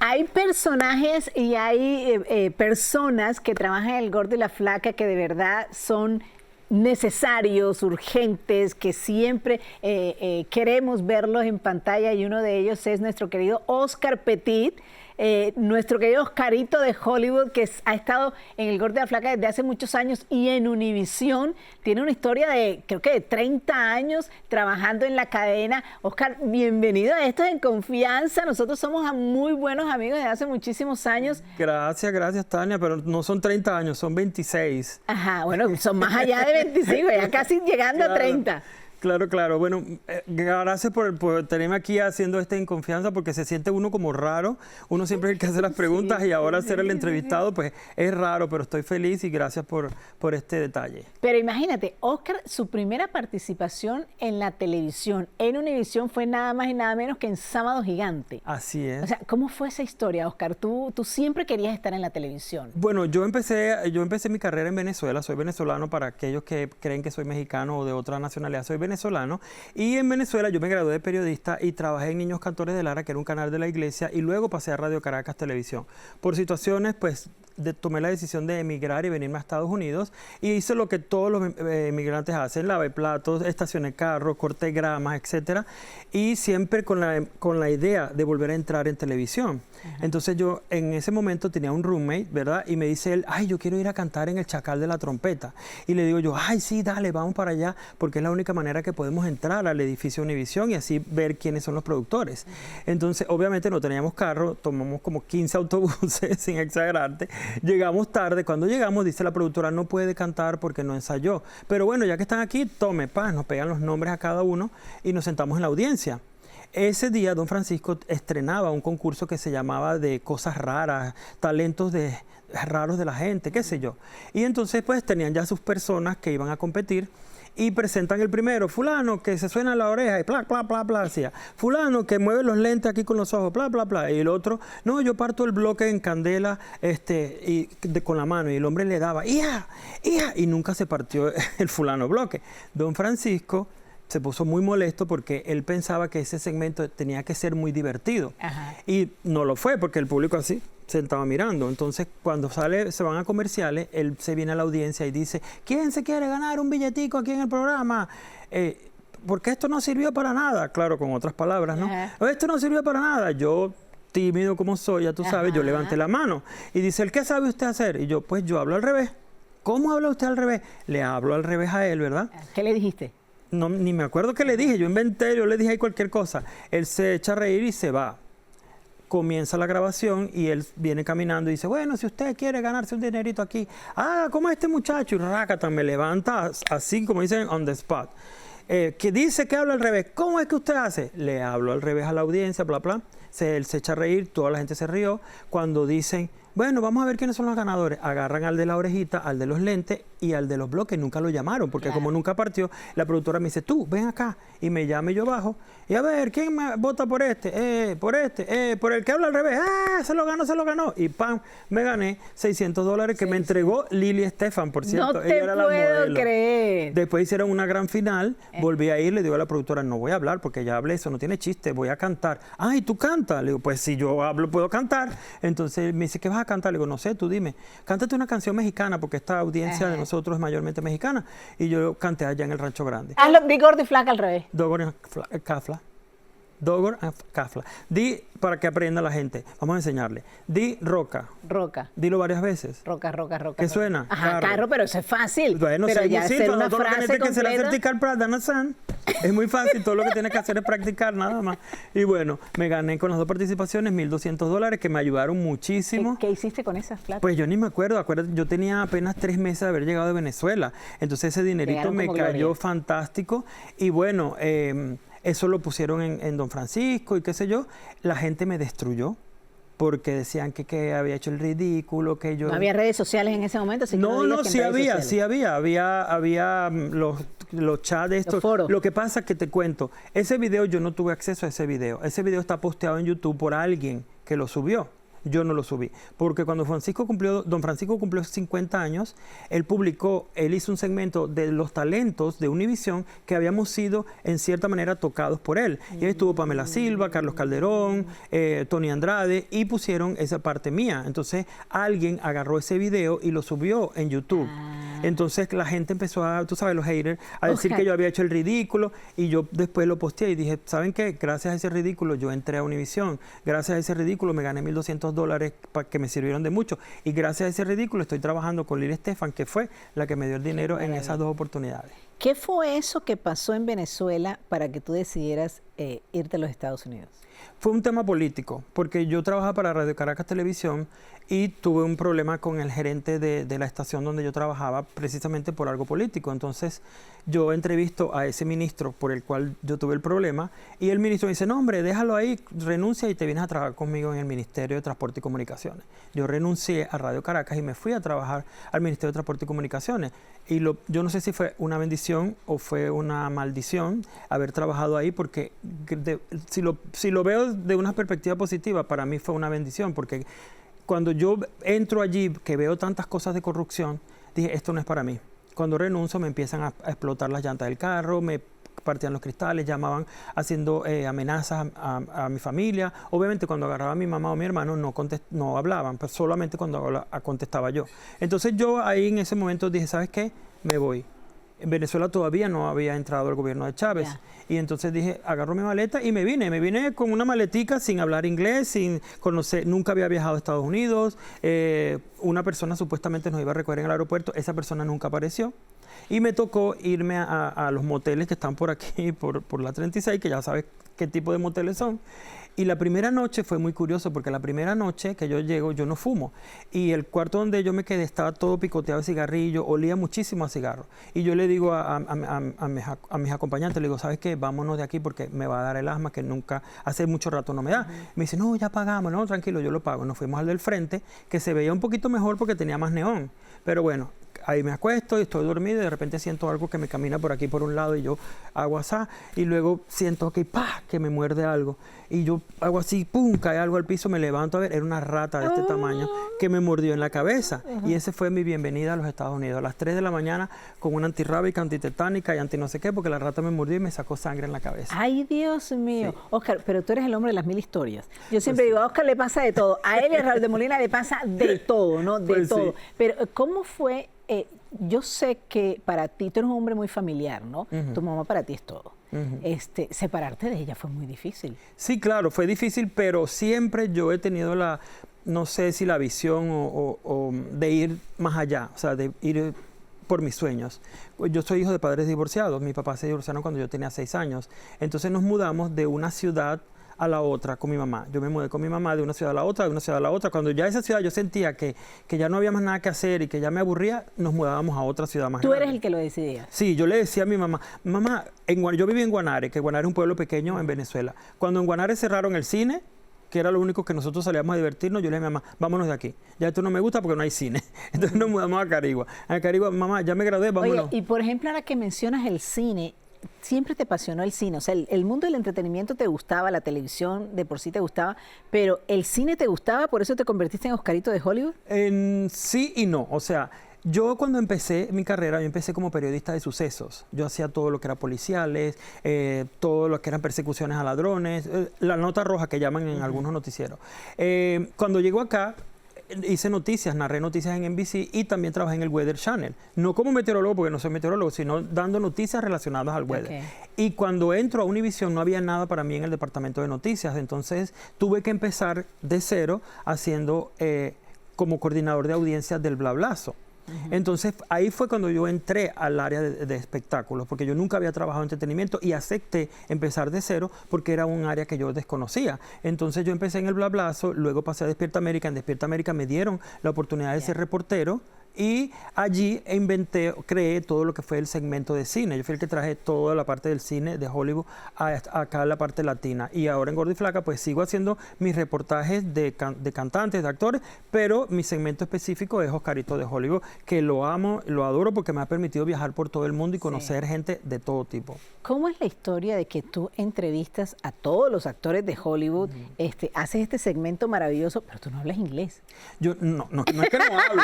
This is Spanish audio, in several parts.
hay personajes y hay personas que trabajan en El Gordo y la Flaca que de verdad son necesarios, urgentes, que siempre queremos verlos en pantalla, y uno de ellos es nuestro querido Oscar Petit, nuestro querido Oscarito de Hollywood, que ha estado en El Gordo y la Flaca desde hace muchos años y en Univisión. Tiene una historia de, creo que de 30 años trabajando en la cadena. Oscar, bienvenido a Esto En Confianza. Nosotros somos muy buenos amigos desde hace muchísimos años. Gracias, Tania, pero no son 30 años, son 26. Ajá, bueno, son más allá de 25, ya casi llegando a 30. Claro. Bueno, gracias por tenerme aquí haciendo En Confianza, porque se siente uno como raro. Uno siempre es el que hace las preguntas, y ahora ser el entrevistado, pues es raro, pero estoy feliz y gracias por este detalle. Pero imagínate, Oscar, su primera participación en la televisión, en Univisión, fue nada más y nada menos que en Sábado Gigante. Así es. O sea, ¿cómo fue esa historia, Oscar? Tú siempre querías estar en la televisión. Bueno, yo empecé mi carrera en Venezuela. Soy venezolano, para aquellos que creen que soy mexicano o de otra nacionalidad. Soy venezolano, y en Venezuela yo me gradué de periodista y trabajé en Niños Cantores de Lara, que era un canal de la iglesia, y luego pasé a Radio Caracas Televisión. Por situaciones, pues, tomé la decisión de emigrar y venirme a Estados Unidos, y hice lo que todos los emigrantes hacen: lavé platos, estacioné carros, corté gramas, etcétera, y siempre con la idea de volver a entrar en televisión. Entonces yo en ese momento tenía un roommate, ¿verdad? Y me dice él: ay, yo quiero ir a cantar en el Chacal de la Trompeta. Y le digo yo: ay, sí, dale, vamos para allá, porque es la única manera que podemos entrar al edificio Univisión y así ver quiénes son los productores. Entonces, obviamente no teníamos carro, tomamos como 15 autobuses, sin exagerarte. Llegamos tarde. Cuando llegamos, dice la productora: no puede cantar porque no ensayó. Pero bueno, ya que están aquí, tome, nos pegan los nombres a cada uno y nos sentamos en la audiencia. Ese día Don Francisco estrenaba un concurso que se llamaba de cosas raras, talentos raros de la gente, qué sé yo. Y entonces pues tenían ya sus personas que iban a competir, y presentan el primero: fulano que se suena la oreja y bla, bla, bla, bla, hacía. Fulano que mueve los lentes aquí con los ojos, bla, bla, bla. Y el otro: no, yo parto el bloque en candela con la mano. Y el hombre le daba: ¡hija! Y nunca se partió el fulano bloque. Don Francisco se puso muy molesto porque él pensaba que ese segmento tenía que ser muy divertido. Ajá. Y no lo fue, porque el público así se estaba mirando. Entonces, cuando se van a comerciales, él se viene a la audiencia y dice: ¿quién se quiere ganar un billetico aquí en el programa? Porque esto no sirvió para nada. Claro, con otras palabras, ¿no? Ajá. Esto no sirvió para nada. Yo, tímido como soy, ya tú sabes, yo levanté la mano. Y dice él: ¿qué sabe usted hacer? Y yo: pues yo hablo al revés. ¿Cómo habla usted al revés? Le hablo al revés a él, ¿verdad? ¿Qué le dijiste? No, ni me acuerdo qué le dije, yo inventé, yo le dije ahí cualquier cosa. Él se echa a reír y se va. Comienza la grabación y él viene caminando y dice: bueno, si usted quiere ganarse un dinerito aquí, como este muchacho, y rácata, me levanta así como dicen on the spot. Que dice que habla al revés. ¿Cómo es que usted hace? Le hablo al revés a la audiencia, bla, bla. Él se echa a reír, toda la gente se rió. Cuando dicen: bueno, vamos a ver quiénes son los ganadores, agarran al de la orejita, al de los lentes y al de los bloques. Nunca lo llamaron, porque como nunca partió, la productora me dice: tú, ven acá. Y me llama y yo bajo. Y a ver, ¿quién me vota por este? Por el que habla al revés. Se lo ganó. Y ¡pam! Me gané $600 que me entregó Lili Estefan, por cierto. No te Ella era la puedo modelo. creer. Después hicieron una gran final, volví a ir, le digo a la productora: no voy a hablar porque ya hablé, eso no tiene chiste, voy a cantar. ¿Y tú cantas? Le digo: pues si yo hablo, puedo cantar. Entonces me dice: ¿qué vas a cantar? Le digo: no sé, tú dime. Cántate una canción mexicana, porque esta audiencia de nosotros es mayormente mexicana. Y yo canté allá en el Rancho Grande. Hazlo, di Gordo y Flaca al revés. Dogor Cafla. Dogor Cafla. Di, para que aprenda la gente. Vamos a enseñarle. Di roca. Roca. Dilo varias veces. Roca. ¿Qué suena? Ajá, carro, pero eso es fácil. Bueno, pero ya hacer una frase que será certificar para Danasan. Es muy fácil, todo lo que tienes que hacer es practicar, nada más. Y bueno, me gané con las 2 participaciones $1,200 que me ayudaron muchísimo. ¿Qué hiciste con esas plata? Pues yo ni me acuerdo, yo tenía apenas 3 meses de haber llegado de Venezuela. Entonces ese dinerito me cayó fantástico. Y bueno, eso lo pusieron en Don Francisco y qué sé yo. La gente me destruyó porque decían que había hecho el ridículo, que yo... ¿No había redes sociales en ese momento? Así que no, sí había. Había los chats de estos. Los foros. Lo que pasa es que te cuento, ese video yo no tuve acceso a ese video. Ese video está posteado en YouTube por alguien que lo subió. yo no lo subí. Porque cuando don Francisco cumplió 50 años, él hizo un segmento de los talentos de Univisión que habíamos sido en cierta manera tocados por él. Y ahí estuvo Pamela Silva, Carlos Calderón, Tony Andrade, y pusieron esa parte mía. Entonces alguien agarró ese video y lo subió en YouTube. Entonces la gente empezó a, tú sabes, los haters, a decir que yo había hecho el ridículo, y yo después lo posteé y dije, ¿saben qué? Gracias a ese ridículo yo entré a Univisión, gracias a ese ridículo me gané $1,200 que me sirvieron de mucho, y gracias a ese ridículo estoy trabajando con Lili Estefan, que fue la que me dio el dinero en esas 2 oportunidades. ¿Qué fue eso que pasó en Venezuela para que tú decidieras irte a los Estados Unidos? Fue un tema político, porque yo trabajaba para Radio Caracas Televisión y tuve un problema con el gerente de la estación donde yo trabajaba, precisamente por algo político. Entonces yo entrevisto a ese ministro por el cual yo tuve el problema, y el ministro me dice, no hombre, déjalo ahí, renuncia y te vienes a trabajar conmigo en el Ministerio de Transporte y Comunicaciones. Yo renuncié a Radio Caracas y me fui a trabajar al Ministerio de Transporte y Comunicaciones. Y yo no sé si fue una bendición o fue una maldición haber trabajado ahí, porque si lo veo de una perspectiva positiva, para mí fue una bendición, porque cuando yo entro allí, que veo tantas cosas de corrupción, dije, esto no es para mí. Cuando renuncio me empiezan a explotar las llantas del carro, me partían los cristales, llamaban haciendo amenazas a mi familia. Obviamente cuando agarraba a mi mamá o mi hermano no hablaban, pero solamente cuando contestaba yo. Entonces yo ahí en ese momento dije, ¿sabes qué? Me voy. En Venezuela todavía no había entrado el gobierno de Chávez. Yeah. Y entonces dije, agarro mi maleta y me vine con una maletica sin hablar inglés, sin conocer, nunca había viajado a Estados Unidos. Una persona supuestamente nos iba a recoger en el aeropuerto, esa persona nunca apareció. Y me tocó irme a los moteles que están por aquí, por la 36, que ya sabes qué tipo de moteles son. Y la primera noche fue muy curioso, porque la primera noche que yo llego, yo no fumo. Y el cuarto donde yo me quedé estaba todo picoteado de cigarrillo, olía muchísimo a cigarro. Y yo le digo a mis acompañantes, le digo, ¿sabes qué? Vámonos de aquí porque me va a dar el asma que nunca, hace mucho rato no me da. Me dice, no, ya pagamos. No, tranquilo, yo lo pago. Nos fuimos al del frente, que se veía un poquito mejor porque tenía más neón. Pero bueno, ahí me acuesto y estoy dormido y de repente siento algo que me camina por aquí por un lado y yo hago así, y luego siento que ¡pah!, que me muerde algo y yo hago así, pum, cae algo al piso, me levanto a ver, era una rata de este tamaño que me mordió en la cabeza. Y ese fue mi bienvenida a los Estados Unidos, a las 3 de la mañana con una antirrábica, antitetánica y anti no sé qué, porque la rata me mordió y me sacó sangre en la cabeza. Ay, Dios mío. Sí. Oscar, pero tú eres el hombre de las 1000 historias. Yo siempre digo, a Oscar le pasa de todo, a él y a Raúl de Molina le pasa de todo, ¿no? De todo. Sí. Pero ¿cómo fue? Yo sé que para ti, tú eres un hombre muy familiar, ¿no? Tu mamá para ti es todo. Separarte de ella fue muy difícil. Sí, claro, fue difícil, pero siempre yo he tenido no sé si la visión o de ir más allá, o sea, de ir por mis sueños. Yo soy hijo de padres divorciados, mi papá se divorciaron cuando yo tenía 6 años, entonces nos mudamos de una ciudad a la otra con mi mamá. Yo me mudé con mi mamá de una ciudad a la otra, de una ciudad a la otra. Cuando ya esa ciudad yo sentía que ya no había más nada que hacer y que ya me aburría, nos mudábamos a otra ciudad más grande. ¿Tú eres el que lo decidía? Sí, yo le decía a mi mamá, yo viví en Guanare, que Guanare es un pueblo pequeño en Venezuela. Cuando en Guanare cerraron el cine, que era lo único que nosotros salíamos a divertirnos, yo le dije a mi mamá, vámonos de aquí. Ya esto no me gusta porque no hay cine. Entonces nos mudamos a Carigua. A Carigua, mamá, ya me gradué, vámonos. Oye, y por ejemplo, ahora que mencionas el cine, siempre te apasionó el cine, o sea, el mundo del entretenimiento te gustaba, la televisión de por sí te gustaba, pero ¿el cine te gustaba? ¿Por eso te convertiste en Oscarito de Hollywood? Sí y no, o sea, yo cuando empecé mi carrera, yo empecé como periodista de sucesos. Yo hacía todo lo que era policiales, todo lo que eran persecuciones a ladrones, la nota roja que llaman en algunos noticieros. Cuando llego acá, hice noticias, narré noticias en NBC y también trabajé en el Weather Channel. No como meteorólogo, porque no soy meteorólogo, sino dando noticias relacionadas al weather. Okay. Y cuando entro a Univision no había nada para mí en el departamento de noticias, entonces tuve que empezar de cero haciendo como coordinador de audiencias del Blablazo. Entonces ahí fue cuando yo entré al área de espectáculos, porque yo nunca había trabajado en entretenimiento y acepté empezar de cero porque era un área que yo desconocía. Entonces yo empecé en el Blablazo, luego pasé a Despierta América. En Despierta América me dieron la oportunidad de ser reportero Y allí creé todo lo que fue el segmento de cine. Yo fui el que traje toda la parte del cine de Hollywood acá en la parte latina. Y ahora en Gordo y Flaca pues sigo haciendo mis reportajes de cantantes, de actores, pero mi segmento específico es Oscarito de Hollywood, que lo amo, lo adoro porque me ha permitido viajar por todo el mundo y conocer gente de todo tipo. ¿Cómo es la historia de que tú entrevistas a todos los actores de Hollywood, haces este segmento maravilloso, pero tú no hablas inglés? Yo no es que no hablo,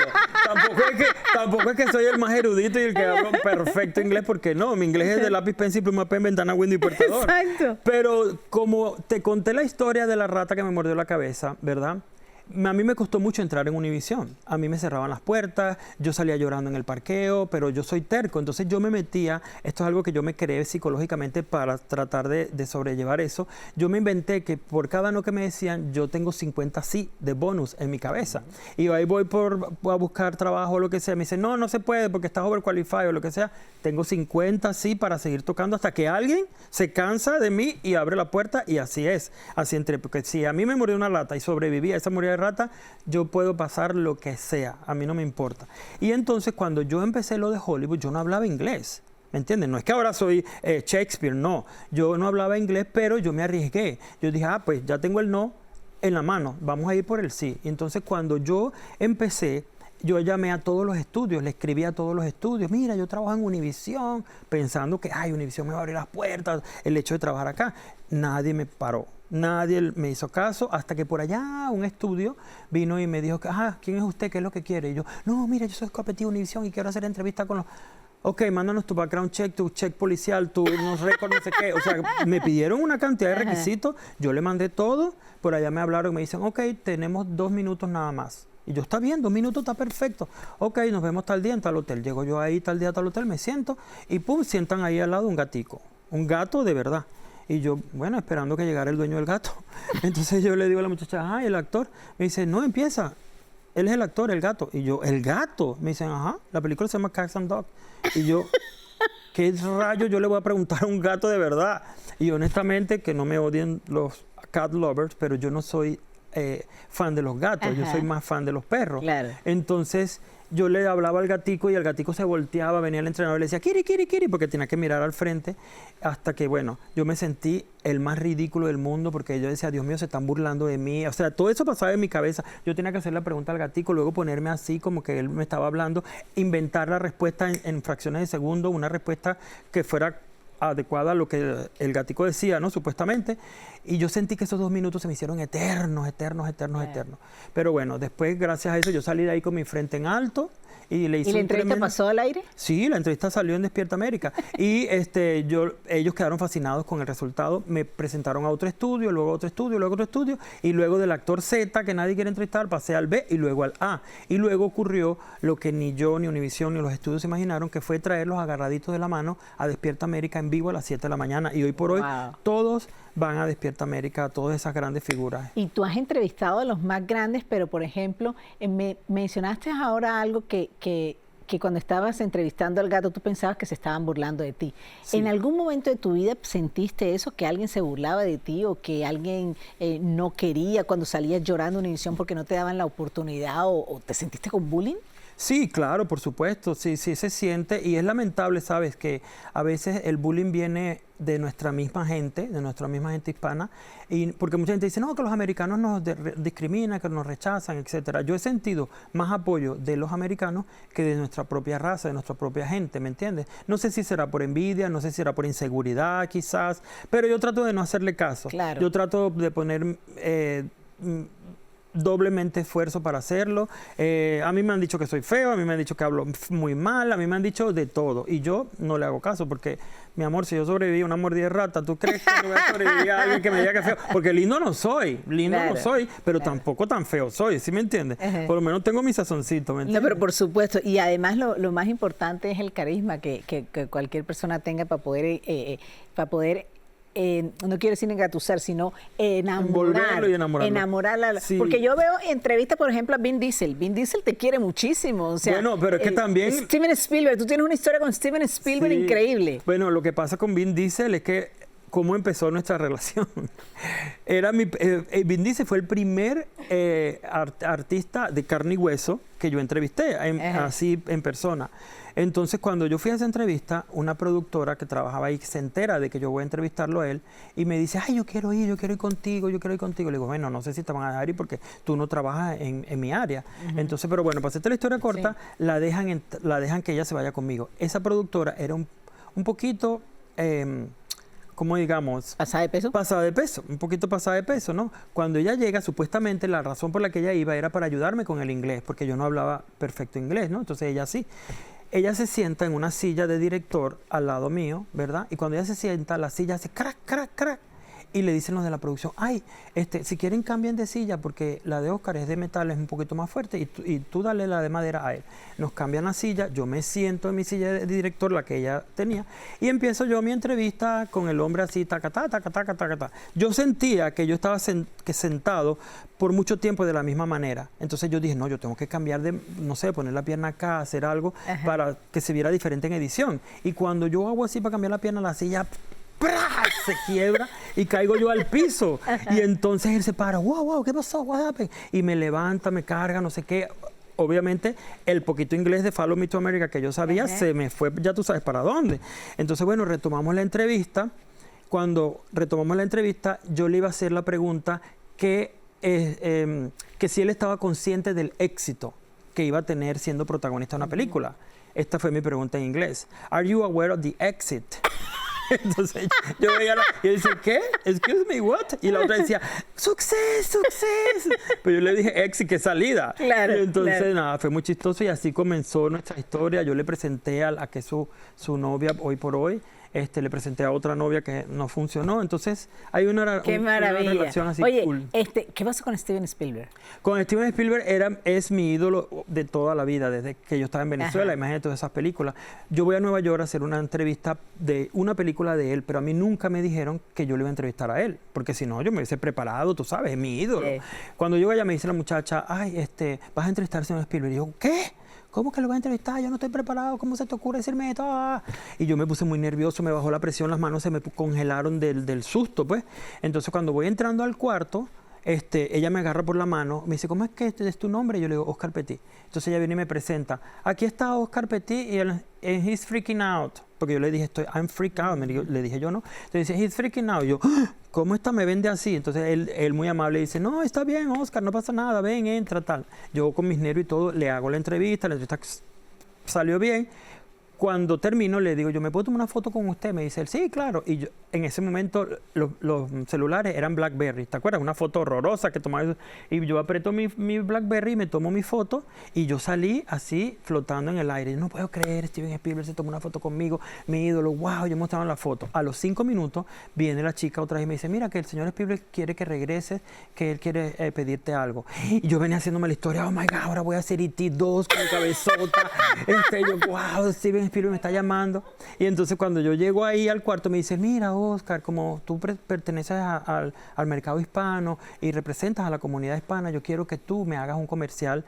tampoco es que soy el más erudito y el que hablo perfecto inglés, porque no, mi inglés es de lápiz, pencil, pluma, pen, ventana, window y portador. Exacto. Pero como te conté la historia de la rata que me mordió la cabeza, ¿verdad? A mí me costó mucho entrar en Univisión. A mí me cerraban las puertas, yo salía llorando en el parqueo, pero yo soy terco. Entonces yo me metía, esto es algo que yo me creé psicológicamente para tratar de sobrellevar eso. Yo me inventé que por cada no que me decían, yo tengo 50 sí de bonus en mi cabeza. Y ahí voy a buscar trabajo o lo que sea. Me dicen, no se puede porque estás overqualified o lo que sea. Tengo 50 sí para seguir tocando hasta que alguien se cansa de mí y abre la puerta, y así es. Así porque si a mí me murió una rata y sobreviví a esa mordida de rata, yo puedo pasar lo que sea, a mí no me importa. Y entonces cuando yo empecé lo de Hollywood, yo no hablaba inglés, ¿me entiendes? No es que ahora soy Shakespeare, no, yo no hablaba inglés, pero yo me arriesgué. Yo dije, pues ya tengo el no en la mano, vamos a ir por el sí. Y entonces cuando yo empecé, yo llamé a todos los estudios, le escribí a todos los estudios, mira, yo trabajo en Univisión, pensando que, Univisión me va a abrir las puertas, el hecho de trabajar acá. Nadie me paró, nadie me hizo caso, hasta que por allá un estudio vino y me dijo, ¿quién es usted? ¿Qué es lo que quiere? Y yo, no, mira, yo soy competitivo de Univisión y quiero hacer entrevista con los... Ok, mándanos tu background check, tu check policial, tu récord, no sé qué. O sea, me pidieron una cantidad de requisitos, yo le mandé todo, por allá me hablaron y me dicen, ok, tenemos 2 minutos nada más. Y yo, está bien, 2 minutos está perfecto. Ok, nos vemos tal día en tal hotel. Llego yo ahí tal día a tal hotel, me siento y pum, sientan ahí al lado un gatico. Un gato de verdad. Y yo, bueno, esperando que llegara el dueño del gato. Entonces yo le digo a la muchacha, el actor. Me dice, no, empieza. Él es el actor, el gato. Y yo, ¿el gato? Me dicen, la película se llama Cats and Dogs. Y yo, ¿qué rayo yo le voy a preguntar a un gato de verdad? Y honestamente, que no me odien los cat lovers, pero yo no soy fan de los gatos, yo soy más fan de los perros. Claro. Entonces yo le hablaba al gatico y el gatico se volteaba, venía el entrenador y le decía, Kiri, Kiri, Kiri, porque tenía que mirar al frente, hasta que, bueno, yo me sentí el más ridículo del mundo, porque yo decía, Dios mío, se están burlando de mí. O sea, todo eso pasaba en mi cabeza. Yo tenía que hacer la pregunta al gatico, luego ponerme así como que él me estaba hablando, inventar la respuesta en fracciones de segundo, una respuesta que fuera adecuada a lo que el gatico decía, ¿no? Supuestamente. Y yo sentí que esos 2 minutos se me hicieron eternos. Pero bueno, después, gracias a eso, yo salí de ahí con mi frente en alto y le hice. ¿Y la entrevista pasó al aire? Sí, la entrevista salió en Despierta América. Y ellos quedaron fascinados con el resultado. Me presentaron a otro estudio, luego a otro estudio, luego a otro estudio. Y luego del actor Z, que nadie quiere entrevistar, pasé al B y luego al A. Y luego ocurrió lo que ni yo, ni Univisión, ni los estudios se imaginaron, que fue traerlos agarraditos de la mano a Despierta América en vivo a las 7 de la mañana. Y hoy por hoy, todos van a Despierta América, todas esas grandes figuras. Y tú has entrevistado a los más grandes, pero por ejemplo, me mencionaste ahora algo que cuando estabas entrevistando al gato tú pensabas que se estaban burlando de ti. Sí. ¿En algún momento de tu vida sentiste eso, que alguien se burlaba de ti o que alguien no quería cuando salías llorando en Univisión porque no te daban la oportunidad o te sentiste con bullying? Sí, claro, por supuesto, sí se siente y es lamentable, ¿sabes? Que a veces el bullying viene de nuestra misma gente hispana, y porque mucha gente dice, no, que los americanos nos discriminan, que nos rechazan, etcétera. Yo he sentido más apoyo de los americanos que de nuestra propia raza, de nuestra propia gente, ¿me entiendes? No sé si será por envidia, no sé si será por inseguridad quizás, pero yo trato de no hacerle caso. Claro. Yo trato de poner doblemente esfuerzo para hacerlo. A mí me han dicho que soy feo, a mí me han dicho que hablo muy mal, a mí me han dicho de todo y yo no le hago caso porque, mi amor, si yo sobreviví a una mordida de rata, ¿tú crees que no voy a sobrevivir a alguien que me diga que es feo? Porque lindo no soy, pero tampoco tan feo soy, ¿sí me entiendes? Por lo menos tengo mi sazoncito, ¿me entiendes? No, pero por supuesto, y además lo más importante es el carisma que cualquier persona tenga para poder no quiero decir engatusar, sino enamorarla. Sí. Porque yo veo entrevistas, por ejemplo, a Vin Diesel. Vin Diesel te quiere muchísimo. O sea, bueno, pero es que también... Steven Spielberg, tú tienes una historia con Steven Spielberg increíble. Bueno, lo que pasa con Vin Diesel es que cómo empezó nuestra relación. Vin Diesel fue el primer artista de carne y hueso que yo entrevisté, así en persona. Entonces, cuando yo fui a esa entrevista, una productora que trabajaba ahí se entera de que yo voy a entrevistarlo a él y me dice, ay, yo quiero ir contigo, yo quiero ir contigo. Le digo, bueno, no sé si te van a dejar ir porque tú no trabajas en mi área. Entonces, pero bueno, para hacerte la historia corta, la dejan que ella se vaya conmigo. Esa productora era un poquito... ¿cómo digamos? ¿Pasada de peso? Pasada de peso, un poquito pasada de peso, ¿no? Cuando ella llega, supuestamente la razón por la que ella iba era para ayudarme con el inglés, porque yo no hablaba perfecto inglés, ¿no? Entonces ella sí. Ella se sienta en una silla de director al lado mío, ¿verdad? Y cuando ella se sienta, la silla hace crack, crack, crack. Y le dicen los de la producción, ay, si quieren cambien de silla porque la de Oscar es de metal, es un poquito más fuerte y tú dale la de madera a él. Nos cambian la silla, yo me siento en mi silla de director, la que ella tenía, y empiezo yo mi entrevista con el hombre así, tacatá, tacatá, tacatá. Yo sentía que yo estaba sentado por mucho tiempo de la misma manera. Entonces yo dije, no, yo tengo que cambiar de, no sé, poner la pierna acá, hacer algo para que se viera diferente en edición. Y cuando yo hago así para cambiar la pierna, la silla... ¡Prá! Se quiebra y caigo yo al piso. Y entonces él se para, wow, ¿qué pasó? What happened? Y me levanta, me carga, no sé qué. Obviamente, el poquito inglés de Follow Me to America que yo sabía se me fue, ya tú sabes para dónde. Entonces, bueno, retomamos la entrevista. Cuando retomamos la entrevista, yo le iba a hacer la pregunta que si él estaba consciente del éxito que iba a tener siendo protagonista de una película. Esta fue mi pregunta en inglés. Are you aware of the exit? Entonces yo veía y él dice, ¿qué? Excuse me, what? Y la otra decía, success, success. Pero yo le dije, exit, que salida. Claro, y entonces, claro. nada, fue muy chistoso y así comenzó nuestra historia. Yo le presenté a que es su novia hoy por hoy. Le presenté a otra novia que no funcionó. Entonces, hay una relación así. Oye, cool. ¿Qué pasó con Steven Spielberg? Con Steven Spielberg es mi ídolo de toda la vida, desde que yo estaba en Venezuela. Imagínate todas esas películas. Yo voy a Nueva York a hacer una entrevista de una película de él, pero a mí nunca me dijeron que yo le iba a entrevistar a él, porque si no, yo me hubiese preparado, tú sabes, es mi ídolo. Cuando llego allá me dice la muchacha, ay, vas a entrevistar al señor Spielberg. Y yo, ¿qué? ¿Cómo que lo voy a entrevistar? Yo no estoy preparado. ¿Cómo se te ocurre decirme esto? Y yo me puse muy nervioso, me bajó la presión, las manos se me congelaron del susto, pues. Entonces, cuando voy entrando al cuarto, ella me agarra por la mano, me dice, ¿cómo es que es tu nombre? Y yo le digo, Oscar Petit. Entonces ella viene y me presenta, aquí está Oscar Petit y he's freaking out. Porque yo le dije, I'm freaked out, le dije yo, ¿no? Entonces dice, he's freaking out. Y yo, ¿cómo está? Me vende así. Entonces él muy amable dice, no, está bien, Oscar, no pasa nada, ven, entra, tal. Yo con mis nervios y todo, le hago la entrevista salió bien. Cuando termino, le digo, ¿yo me puedo tomar una foto con usted? Me dice él, sí, claro. Y yo, en ese momento, los celulares eran BlackBerry, ¿te acuerdas? Una foto horrorosa que tomaba. Y yo aprieto mi BlackBerry, me tomo mi foto y yo salí así, flotando en el aire. Yo no puedo creer, Steven Spielberg se tomó una foto conmigo, mi ídolo, wow, yo mostraba la foto. A los 5 minutos viene la chica otra vez y me dice, mira, que el señor Spielberg quiere que regreses, que él quiere pedirte algo. Y yo venía haciéndome la historia, oh my God, ahora voy a hacer E.T. 2 con cabezota. Yo, wow, Steven Spielberg me está llamando. Y entonces cuando yo llego ahí al cuarto me dice, mira Oscar, como tú perteneces al mercado hispano y representas a la comunidad hispana, yo quiero que tú me hagas un comercial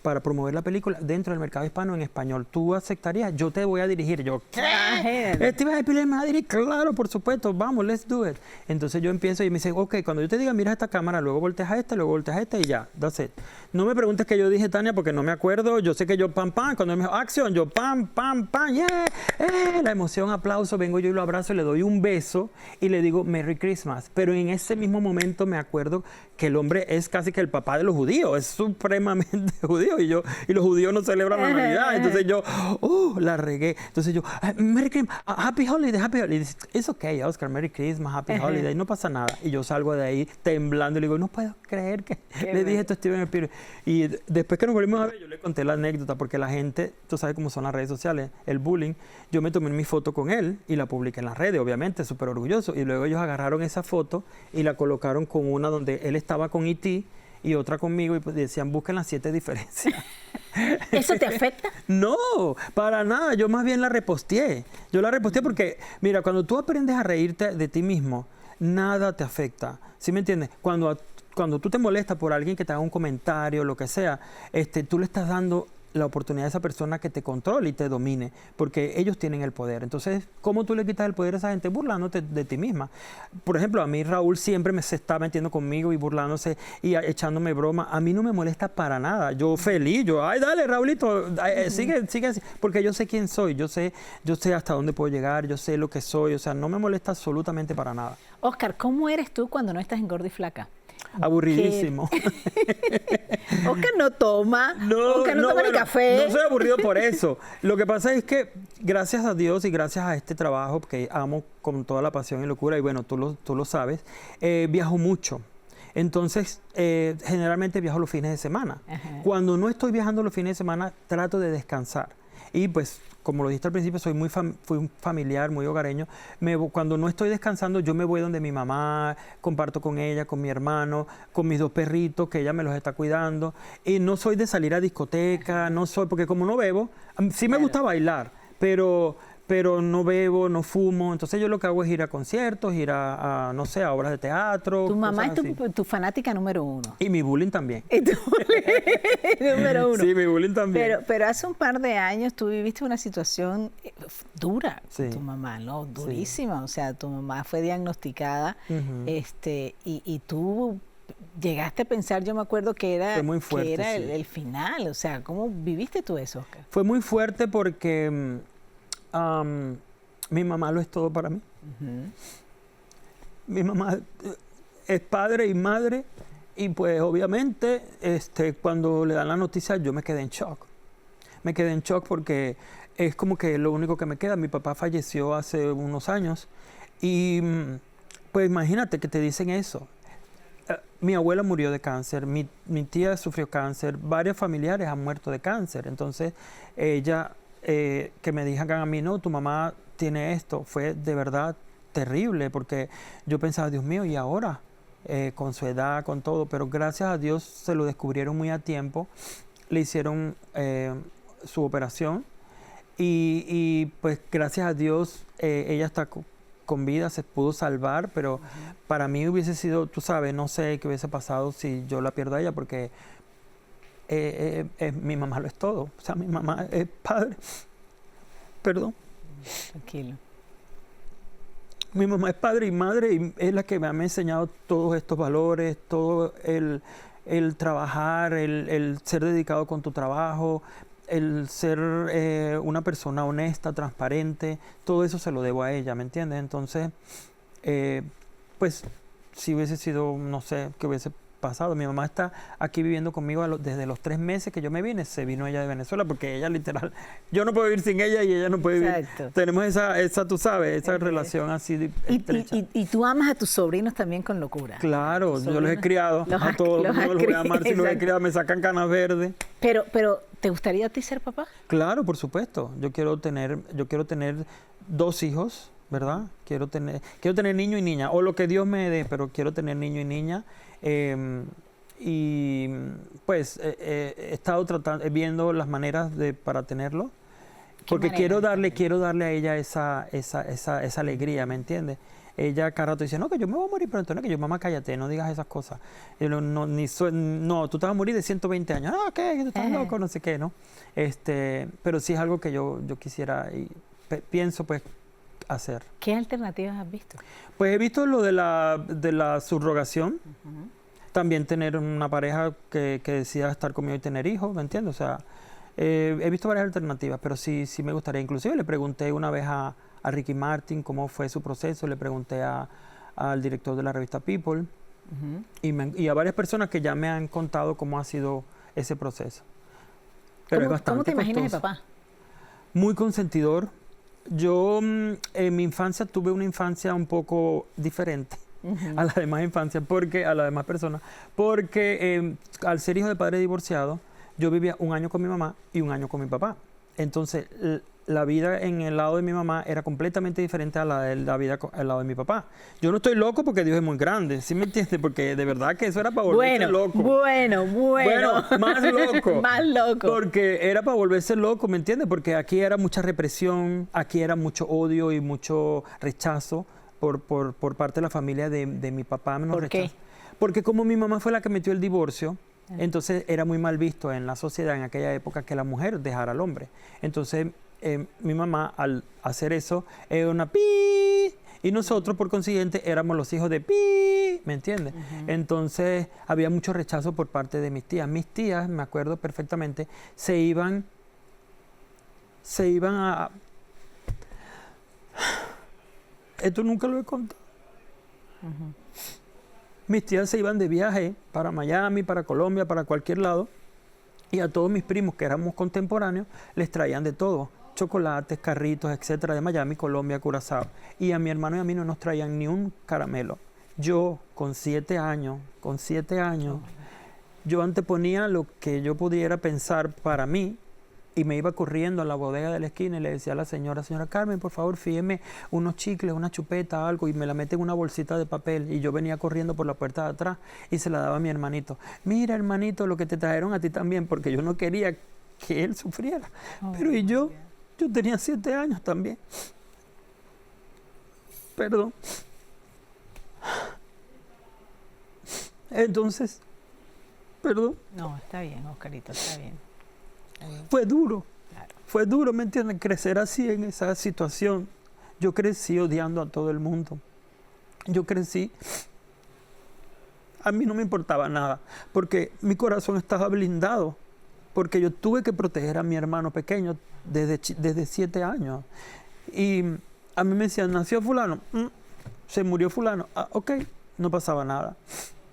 para promover la película dentro del mercado hispano en español. ¿Tú aceptarías? Yo te voy a dirigir. Yo, ¿qué? Steven Spielberg me va a dirigir. Claro, por supuesto, vamos, let's do it. Entonces yo empiezo y me dice, ok, cuando yo te diga, mira esta cámara, luego volteas a esta, luego volteas a esta y ya, that's it. No me preguntes qué yo dije, Tania, porque no me acuerdo. Yo sé que yo pam, pam, cuando él me dijo acción, yo pam, pam, pam, yeah, la emoción, aplauso, vengo yo y lo abrazo y le doy un beso y le digo Merry Christmas. Pero en ese mismo momento me acuerdo que el hombre es casi que el papá de los judíos, es supremamente judío y los judíos no celebran la Navidad. Entonces yo, la regué. Entonces yo, Merry Christmas, Happy Holiday, Happy Holiday. It's okay, Oscar, Merry Christmas, Happy Holiday, no pasa nada. Y yo salgo de ahí temblando y le digo, no puedo creer que le dije esto a Steven Spielberg. Y después que nos volvimos a ver, yo le conté la anécdota porque la gente, tú sabes cómo son las redes sociales, el bullying. Yo me tomé mi foto con él y la publiqué en las redes, obviamente, súper orgulloso. Y luego ellos agarraron esa foto y la colocaron con una donde él estaba con E.T. y otra conmigo y pues decían, busquen las 7 diferencias. ¿Eso te afecta? No, para nada. Yo más bien la reposteé. Yo la reposteé porque, mira, cuando tú aprendes a reírte de ti mismo, nada te afecta. ¿Sí me entiendes? Cuando tú te molestas por alguien que te haga un comentario, lo que sea, tú le estás dando la oportunidad de esa persona que te controle y te domine, porque ellos tienen el poder. Entonces, ¿cómo tú le quitas el poder a esa gente? Burlándote de ti misma. Por ejemplo, a mí Raúl siempre se está metiendo conmigo y burlándose y echándome broma. A mí no me molesta para nada. Yo feliz, ay, dale, Raulito, sigue así, porque yo sé quién soy, yo sé hasta dónde puedo llegar, yo sé lo que soy, o sea, no me molesta absolutamente para nada. Oscar, ¿cómo eres tú cuando no estás en Gorda y Flaca? Aburridísimo. Oscar no toma, Oscar no toma ni café. No soy aburrido por eso. Lo que pasa es que gracias a Dios y gracias a este trabajo que amo con toda la pasión y locura, y bueno, tú lo sabes, viajo mucho. Entonces, generalmente viajo los fines de semana. Ajá. Cuando no estoy viajando los fines de semana, trato de descansar. Y pues, como lo dijiste al principio, soy muy familiar, muy hogareño. Cuando no estoy descansando, yo me voy donde mi mamá, comparto con ella, con mi hermano, con mis 2 perritos, que ella me los está cuidando. Y no soy de salir a discoteca, porque como no bebo, sí me gusta bailar, pero no bebo, no fumo. Entonces yo lo que hago es ir a conciertos, ir a no sé, a obras de teatro. Tu mamá es tu fanática número 1. Y mi bullying también. Y tu bullying número 1. Sí, mi bullying también. Pero hace un par de años tú viviste una situación dura con tu mamá, ¿no? Durísima. Sí. O sea, tu mamá fue diagnosticada y tú llegaste a pensar, yo me acuerdo que era, muy fuerte, que era el final. O sea, ¿cómo viviste tú eso, Oscar? Fue muy fuerte porque mi mamá lo es todo para mí. Mi mamá es padre y madre y pues obviamente cuando le dan la noticia yo me quedé en shock. Me quedé en shock porque es como que lo único que me queda. Mi papá falleció hace unos años y pues imagínate que te dicen eso. Mi abuela murió de cáncer, mi tía sufrió cáncer, varios familiares han muerto de cáncer. Entonces ella... que me dijeran a mí, no, tu mamá tiene esto, fue de verdad terrible, porque yo pensaba, Dios mío, ¿y ahora? Con su edad, con todo, pero gracias a Dios se lo descubrieron muy a tiempo, le hicieron su operación y pues gracias a Dios ella está con vida, se pudo salvar, pero para mí hubiese sido, tú sabes, no sé qué hubiese pasado si yo la pierdo a ella, porque mi mamá lo es todo. O sea, mi mamá es padre. Perdón. Tranquilo. Mi mamá es padre y madre y es la que me ha enseñado todos estos valores, todo el trabajar, el ser dedicado con tu trabajo, el ser una persona honesta, transparente. Todo eso se lo debo a ella, ¿me entiendes? Entonces, pues, si hubiese sido, no sé, qué hubiese pasado. Mi mamá está aquí viviendo conmigo desde los 3 meses que yo me vine. Se vino ella de Venezuela porque ella literal, yo no puedo vivir sin ella y ella no puede vivir. Exacto. Tenemos esa tú sabes, esa relación así estrecha. Y tú amas a tus sobrinos también con locura. Claro, yo los he criado a todos, no los voy a amar si los he criado, me sacan canas verdes. Pero, ¿te gustaría a ti ser papá? Claro, por supuesto. Yo quiero tener 2 hijos, ¿verdad? Quiero tener niño y niña, o lo que Dios me dé, pero quiero tener niño y niña. Y pues he estado viendo las maneras para tenerlo, porque quiero darle a ella esa alegría, ¿me entiendes? Ella cada rato dice, no, que yo me voy a morir pronto, no, que yo, mamá, cállate, no digas esas cosas. Yo, no, tú te vas a morir de 120 años, no, ¿qué? Que tú estás loco, no sé qué, ¿no? Pero sí es algo que yo quisiera y pienso, pues, hacer. ¿Qué alternativas has visto? Pues he visto lo de la subrogación, también tener una pareja que decida estar conmigo y tener hijos, ¿me entiendes? O sea, he visto varias alternativas, pero sí me gustaría. Inclusive le pregunté una vez a Ricky Martin cómo fue su proceso, le pregunté al director de la revista People y a varias personas que ya me han contado cómo ha sido ese proceso. Pero es bastante ¿Cómo te imaginas de costoso. papá? Muy consentidor. Yo en mi infancia tuve una infancia un poco diferente a las demás infancias, a las demás personas, porque al ser hijo de padre divorciado, yo vivía 1 año con mi mamá y 1 año con mi papá. Entonces, la vida en el lado de mi mamá era completamente diferente a la vida al lado de mi papá. Yo no estoy loco porque Dios es muy grande, ¿sí me entiendes? Porque de verdad que eso era para volverse loco. Bueno, más loco. Más loco. Porque era para volverse loco, ¿me entiendes? Porque aquí era mucha represión, aquí era mucho odio y mucho rechazo por parte de la familia de mi papá. ¿Por qué? Porque como mi mamá fue la que metió el divorcio, Entonces era muy mal visto en la sociedad en aquella época que la mujer dejara al hombre. Entonces mi mamá al hacer eso era una pi, y nosotros por consiguiente éramos los hijos de pi, ¿me entiendes? Entonces había mucho rechazo por parte de mis tías. Mis tías, me acuerdo perfectamente, se iban a... Esto nunca lo he contado. Mis tías se iban de viaje para Miami, para Colombia, para cualquier lado, y a todos mis primos que éramos contemporáneos les traían de todo, chocolates, carritos, etcétera, de Miami, Colombia, Curazao. Y a mi hermano y a mí no nos traían ni un caramelo. Yo, con 7 años, yo anteponía lo que yo pudiera pensar para mí, y me iba corriendo a la bodega de la esquina y le decía a la señora Carmen, por favor, fíjeme unos chicles, una chupeta, algo, y me la mete en una bolsita de papel. Y yo venía corriendo por la puerta de atrás y se la daba a mi hermanito. Mira, hermanito, lo que te trajeron a ti también, porque yo no quería que él sufriera. Pero y yo tenía 7 años también. Perdón. Entonces, perdón. No, está bien, Oscarito, está bien. Fue duro, fue duro, ¿me entiendes? Crecer así en esa situación. Yo crecí odiando a todo el mundo. Yo crecí, a mí no me importaba nada, porque mi corazón estaba blindado, porque yo tuve que proteger a mi hermano pequeño desde 7 años. Y a mí me decían, nació fulano, se murió fulano, ok, no pasaba nada.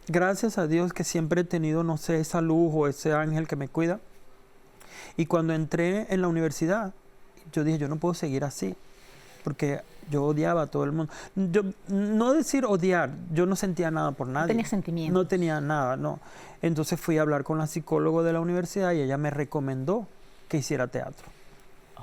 Gracias a Dios que siempre he tenido, no sé, esa luz o ese ángel que me cuida. Y cuando entré en la universidad, yo dije, yo no puedo seguir así, porque yo odiaba a todo el mundo. Yo, no decir odiar, yo no sentía nada por nadie. No tenía sentimientos. No tenía nada, no. Entonces fui a hablar con la psicóloga de la universidad y ella me recomendó que hiciera teatro.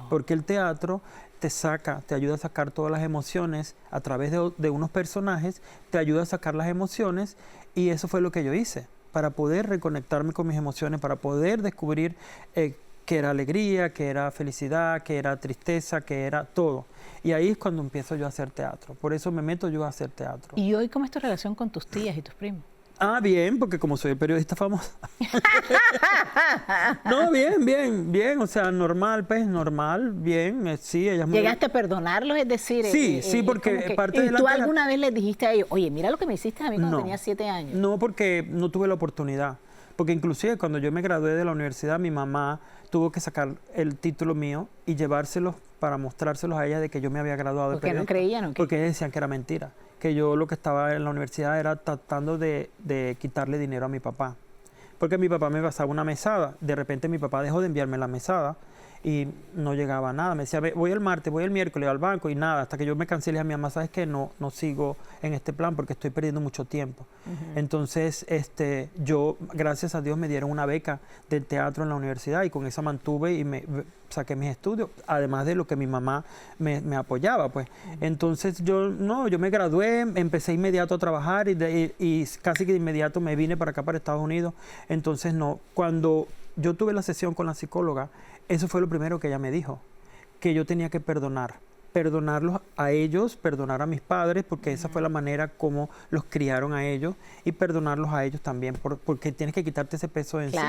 Porque el teatro te ayuda a sacar todas las emociones a través de unos personajes, te ayuda a sacar las emociones, y eso fue lo que yo hice, para poder reconectarme con mis emociones, para poder descubrir que era alegría, que era felicidad, que era tristeza, que era todo. Y ahí es cuando empiezo yo a hacer teatro. Por eso me meto yo a hacer teatro. ¿Y hoy cómo es tu relación con tus tías y tus primos? Bien, porque como soy periodista famoso. No, bien, o sea, normal, pues, normal, bien, sí, ellas ¿Llegaste a perdonarlos? Es decir... Sí, porque parte de la... ¿Y tú alguna vez les dijiste a ellos, oye, mira lo que me hiciste a mí cuando tenía 7 años? No, porque no tuve la oportunidad. Porque inclusive cuando yo me gradué de la universidad, mi mamá tuvo que sacar el título mío y llevárselos para mostrárselos a ella de que yo me había graduado de periodista. ¿Porque no creían o qué? Porque ellos decían que era mentira, que yo lo que estaba en la universidad era tratando de quitarle dinero a mi papá. Porque mi papá me pasaba una mesada, de repente mi papá dejó de enviarme la mesada y no llegaba nada. Me decía, voy el martes, voy el miércoles al banco y nada, hasta que yo me cansé y le dije a mi mamá, ¿sabes qué? No sigo en este plan porque estoy perdiendo mucho tiempo. Entonces, yo, gracias a Dios, me dieron una beca de teatro en la universidad y con esa mantuve y me saqué mis estudios, además de lo que mi mamá me apoyaba, pues. Entonces, yo me gradué, empecé inmediato a trabajar y casi que de inmediato me vine para acá, para Estados Unidos. Entonces, cuando yo tuve la sesión con la psicóloga, eso fue lo primero que ella me dijo, que yo tenía que perdonarlos a ellos, perdonar a mis padres, porque esa fue la manera como los criaron a ellos, y perdonarlos a ellos también, porque tienes que quitarte ese peso de encima.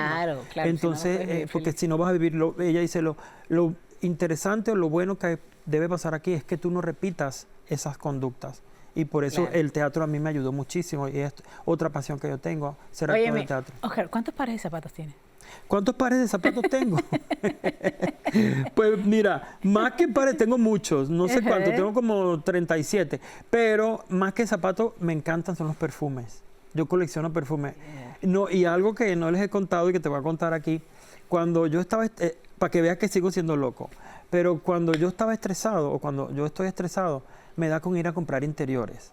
Claro. Entonces, si no porque si no vas a vivirlo, ella dice, lo interesante o lo bueno que debe pasar aquí es que tú no repitas esas conductas. Y por eso el teatro a mí me ayudó muchísimo, y es otra pasión que yo tengo, ser actor de teatro. Oscar, ¿cuántos pares de zapatos tienes? ¿Cuántos pares de zapatos tengo? Pues mira, más que pares, tengo muchos, no sé cuántos, tengo como 37, pero más que zapatos me encantan son los perfumes. Yo colecciono perfumes. Y algo que no les he contado y que te voy a contar aquí, cuando yo estaba, para que veas que sigo siendo loco, pero cuando yo estaba estresado o cuando yo estoy estresado, me da con ir a comprar interiores.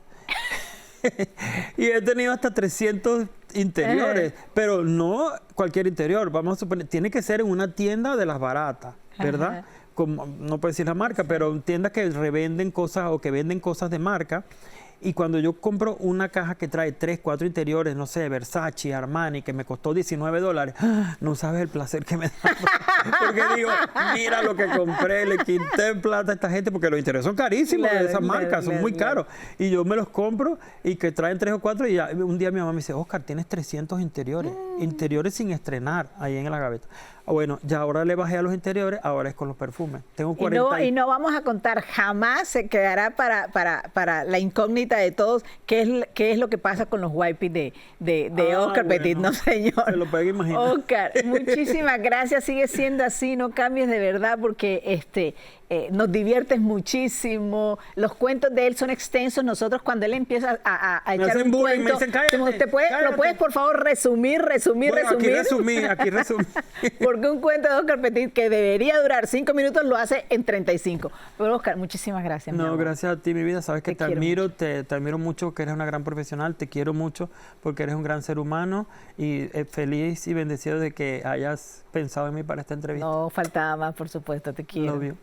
Y he tenido hasta 300 interiores, pero no cualquier interior, vamos a suponer, tiene que ser en una tienda de las baratas, ¿verdad? Como, no puedo decir la marca, pero tiendas que revenden cosas o que venden cosas de marca. Y cuando yo compro una caja que trae 3, 4 interiores, no sé, Versace, Armani, que me costó $19, no sabes el placer que me da. Porque digo, mira lo que compré, le quité plata a esta gente, porque los interiores son carísimos de esas marcas, son muy caros. Y yo me los compro y que traen 3 o 4 y ya, un día mi mamá me dice, Oscar, tienes 300 interiores. interiores sin estrenar ahí en la gaveta. Bueno, ya ahora le bajé a los interiores, ahora es con los perfumes. Tengo 40 y no vamos a contar, jamás se quedará para la incógnita de todos qué es lo que pasa con los wipes de Oscar Petit, no señor. Se lo pueden imaginar. Oscar, muchísimas gracias, sigue siendo así, no cambies de verdad porque nos diviertes muchísimo, los cuentos de él son extensos, nosotros cuando él empieza a echar un cuento, me dicen, cállate, ¿lo puedes por favor resumir? Aquí resumí. Porque un cuento de Oscar Petit que debería durar 5 minutos lo hace en 35. Pero Oscar, muchísimas gracias. No, gracias a ti, mi vida. Sabes que te admiro mucho, que eres una gran profesional. Te quiero mucho porque eres un gran ser humano y feliz y bendecido de que hayas pensado en mí para esta entrevista. No, faltaba más, por supuesto. Te quiero. Love you.